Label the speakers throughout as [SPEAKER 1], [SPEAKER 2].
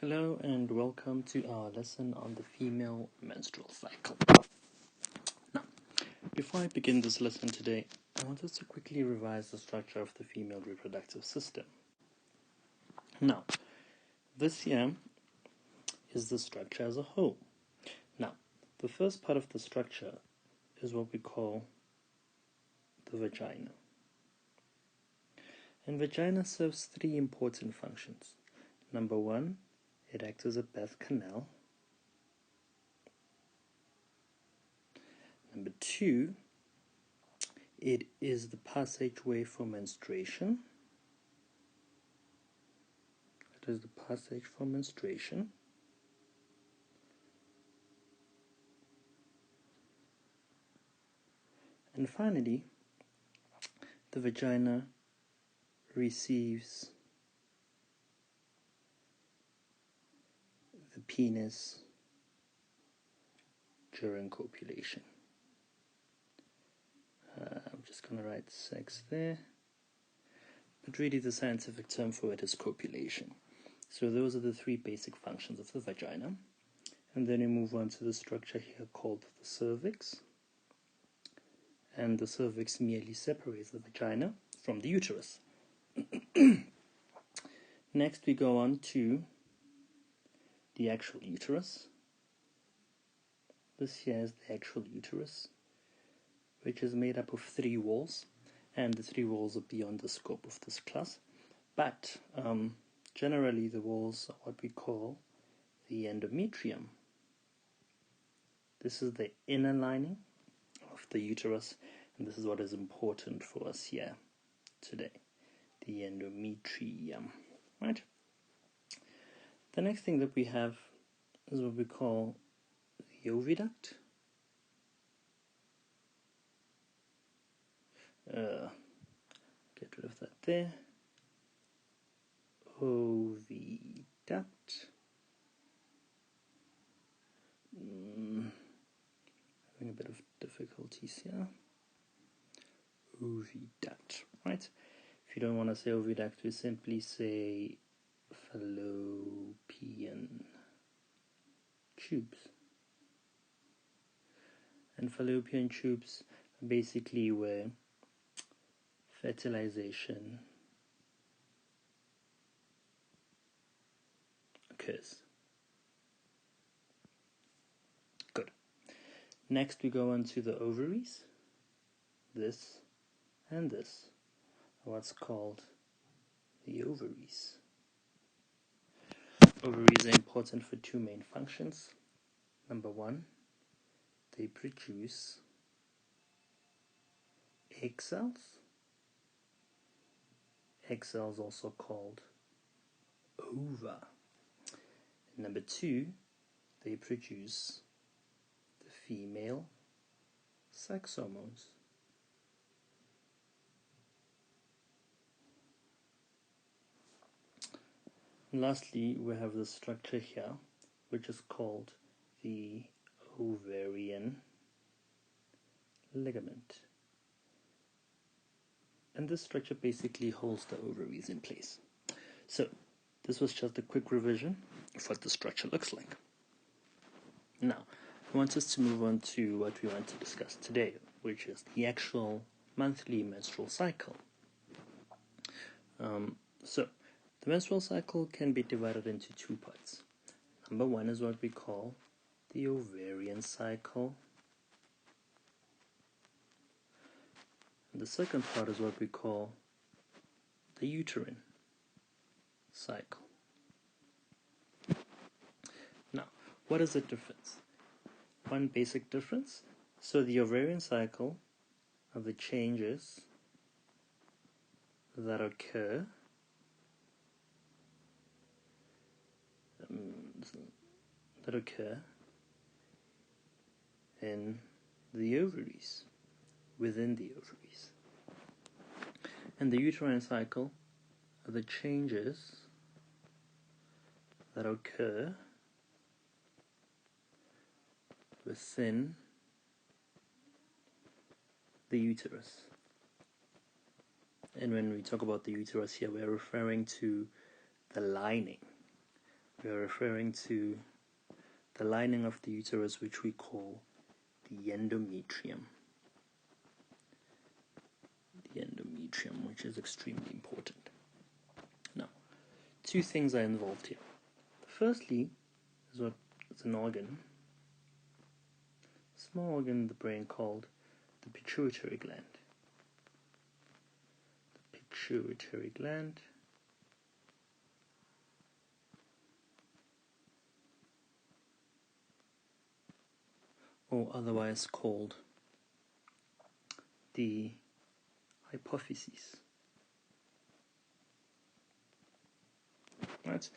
[SPEAKER 1] Hello and welcome to our lesson on the female menstrual cycle. Now, before I begin this lesson today, I want us to quickly revise the structure of the female reproductive system. Now, this here is the structure as a whole. Now, the first part of the structure is what we call the vagina. And vagina serves three important functions. Number one, it acts as a birth canal. Number two, it is the passageway for menstruation. It is the passage for menstruation. And finally, the vagina receives the penis during copulation. I'm just going to write sex there, but really the scientific term for it is copulation. So those are the three basic functions of the vagina. And then we move on to the structure here called the cervix. And the cervix merely separates the vagina from the uterus. Next we go on to the actual uterus. This here is the actual uterus, which is made up of three walls, and the three walls are beyond the scope of this class. But generally the walls are what we call the endometrium. This is the inner lining of the uterus, and this is what is important for us here today, the endometrium, right? The next thing that we have is what we call the oviduct. Get rid of that there. Oviduct. Having a bit of difficulties here. Oviduct, right? If you don't want to say oviduct, we simply say fallopian tubes. And fallopian tubes are basically where fertilization occurs. Good. Next we go on to the ovaries. This and this are what's called the ovaries. Ovaries are important for two main functions. Number one, they produce egg cells. Egg cells also called ova. And number two, they produce the female sex hormones. And lastly, we have the structure here, which is called the ovarian ligament. And this structure basically holds the ovaries in place. So, this was just a quick revision of what the structure looks like. Now, I want us to move on to what we want to discuss today, which is the actual monthly menstrual cycle. So, the menstrual cycle can be divided into two parts. Number one is what we call the ovarian cycle. And the second part is what we call the uterine cycle. Now, what is the difference? One basic difference. So the ovarian cycle are the changes that occur in the ovaries, within the ovaries. And the uterine cycle are the changes that occur within the uterus. And when we talk about the uterus here, we're referring to the lining we are referring to the lining of the uterus, which we call the endometrium. The endometrium, which is extremely important. Now, two things are involved here. Firstly, is what is an organ, a small organ in the brain called the pituitary gland. The pituitary gland or otherwise called the hypophysis. Right?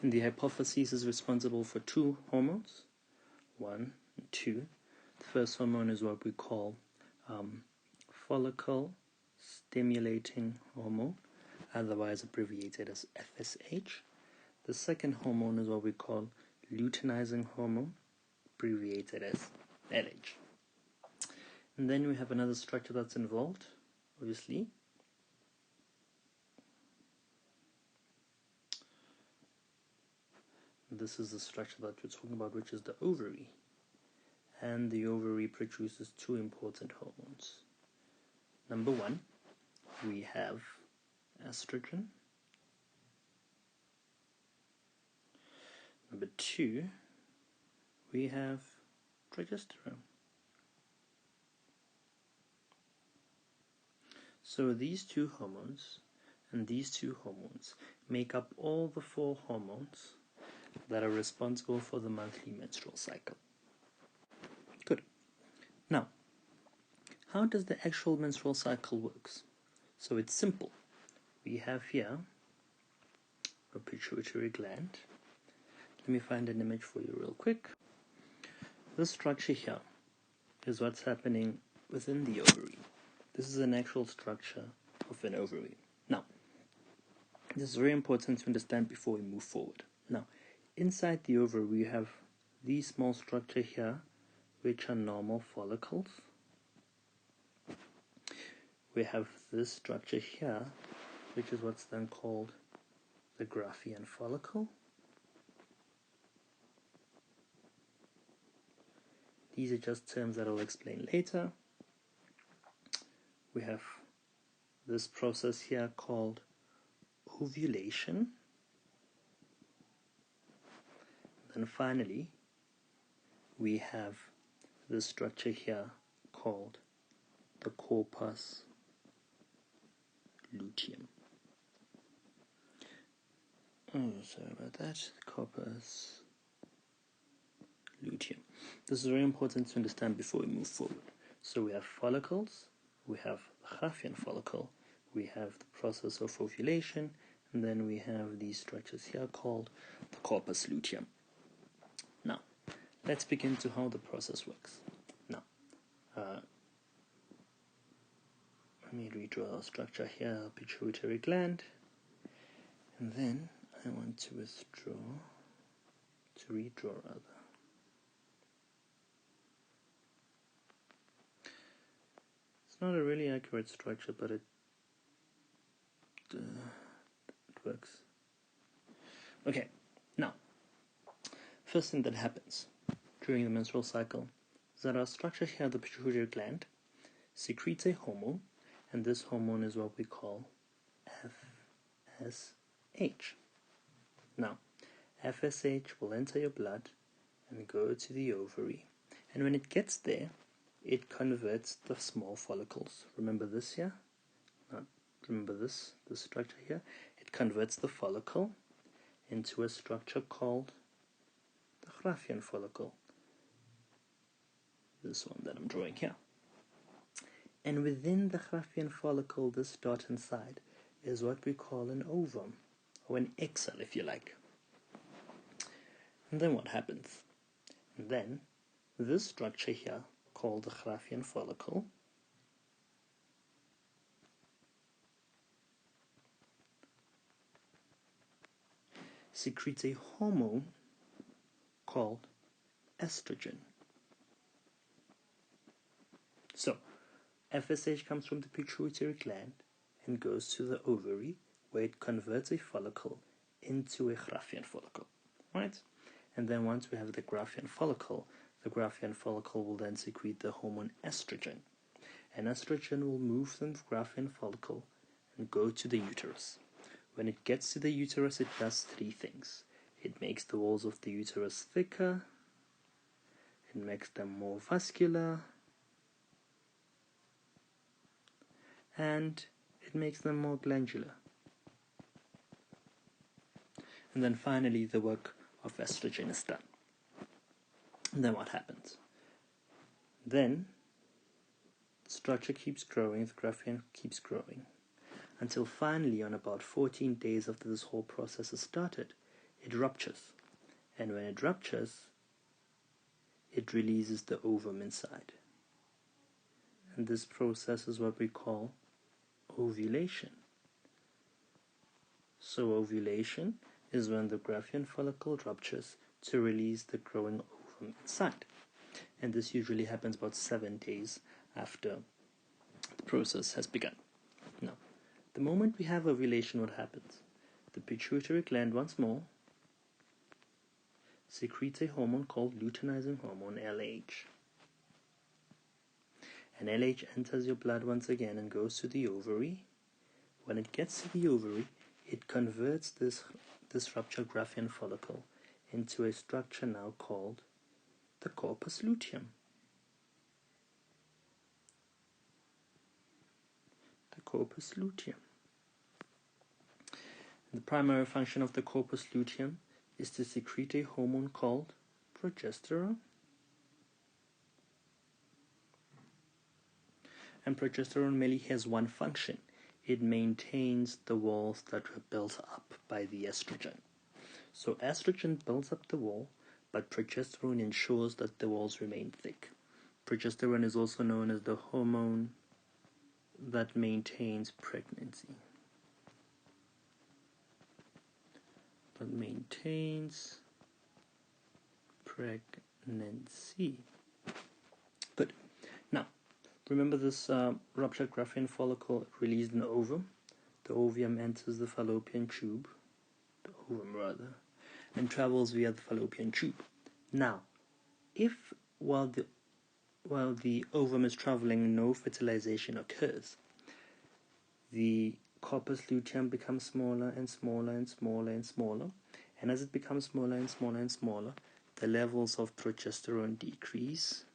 [SPEAKER 1] And the hypophysis is responsible for two hormones, 1 and 2. The first hormone is what we call follicle stimulating hormone, otherwise abbreviated as FSH. The second hormone is what we call luteinizing hormone, abbreviated as LH. And then we have another structure that's involved, obviously. This is the structure that we're talking about, which is the ovary. And the ovary produces two important hormones. Number 1, we have estrogen. Number 2, we have progesterone. So these two hormones and these two hormones make up all the 4 hormones that are responsible for the monthly menstrual cycle. Good. Now, how does the actual menstrual cycle works? So it's simple. We have here a pituitary gland. Let me find an image for you real quick. This structure here is what's happening within the ovary. This is an actual structure of an ovary. Now, this is very important to understand before we move forward. Now, inside the ovary we have these small structure here, which are normal follicles. We have this structure here, which is what's then called the Graafian follicle. These are just terms that I'll explain later. We have this process here called ovulation. Then finally, we have this structure here called the corpus luteum. Oh, sorry about that. Corpus luteum. This is very important to understand before we move forward. So we have follicles, we have the Graafian follicle, we have the process of ovulation, and then we have these structures here called the corpus luteum. Now, let's begin to how the process works. Now, let me redraw our structure here, pituitary gland, and then I want to redraw rather. It's not a really accurate structure, but it works. Okay, now, first thing that happens during the menstrual cycle is that our structure here, the pituitary gland, secretes a hormone, and this hormone is what we call FSH. Now, FSH will enter your blood and go to the ovary, and when it gets there, it converts the small follicles. Remember this here? Remember this structure here? It converts the follicle into a structure called the Graafian follicle. This one that I'm drawing here. And within the Graafian follicle, this dot inside is what we call an ovum, or an egg cell if you like. And then what happens? And then this structure here, called the Graafian follicle, secretes a hormone called estrogen. So, FSH comes from the pituitary gland and goes to the ovary, where it converts a follicle into a Graafian follicle. right? And then once we have the Graafian follicle will then secrete the hormone estrogen. And estrogen will move from the Graafian follicle and go to the uterus. When it gets to the uterus, it does three things. It makes the walls of the uterus thicker, it makes them more vascular, and it makes them more glandular. And then finally, the work of estrogen is done. And then what happens? Then the structure keeps growing, the Graafian keeps growing, until finally, on about 14 days after this whole process has started, it ruptures. And when it ruptures, it releases the ovum inside. And this process is what we call ovulation. So ovulation is when the Graafian follicle ruptures to release the growing ovum inside. And this usually happens about 7 days after the process has begun. Now, the moment we have ovulation, what happens? The pituitary gland once more secretes a hormone called luteinizing hormone, LH. And LH enters your blood once again and goes to the ovary. When it gets to the ovary, it converts this ruptured Graafian follicle into a structure now called the corpus luteum. The corpus luteum. The primary function of the corpus luteum is to secrete a hormone called progesterone. And progesterone merely has one function. It maintains the walls that were built up by the estrogen. So estrogen builds up the wall, but progesterone ensures that the walls remain thick. Progesterone is also known as the hormone that maintains pregnancy. That maintains pregnancy. Good. Now, remember this ruptured Graafian follicle released an ovum. The ovum enters the fallopian tube, the ovum rather, and travels via the fallopian tube. Now, if while the ovum is traveling, no fertilization occurs, the corpus luteum becomes smaller and smaller and smaller and smaller, and as it becomes smaller and smaller and smaller, the levels of progesterone decrease.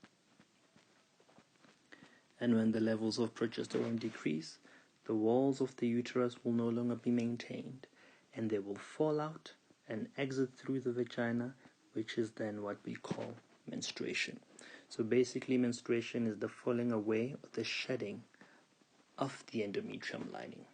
[SPEAKER 1] And when the levels of progesterone decrease, the walls of the uterus will no longer be maintained, and they will fall out and exit through the vagina, which is then what we call menstruation. So basically, menstruation is the falling away or the shedding of the endometrium lining.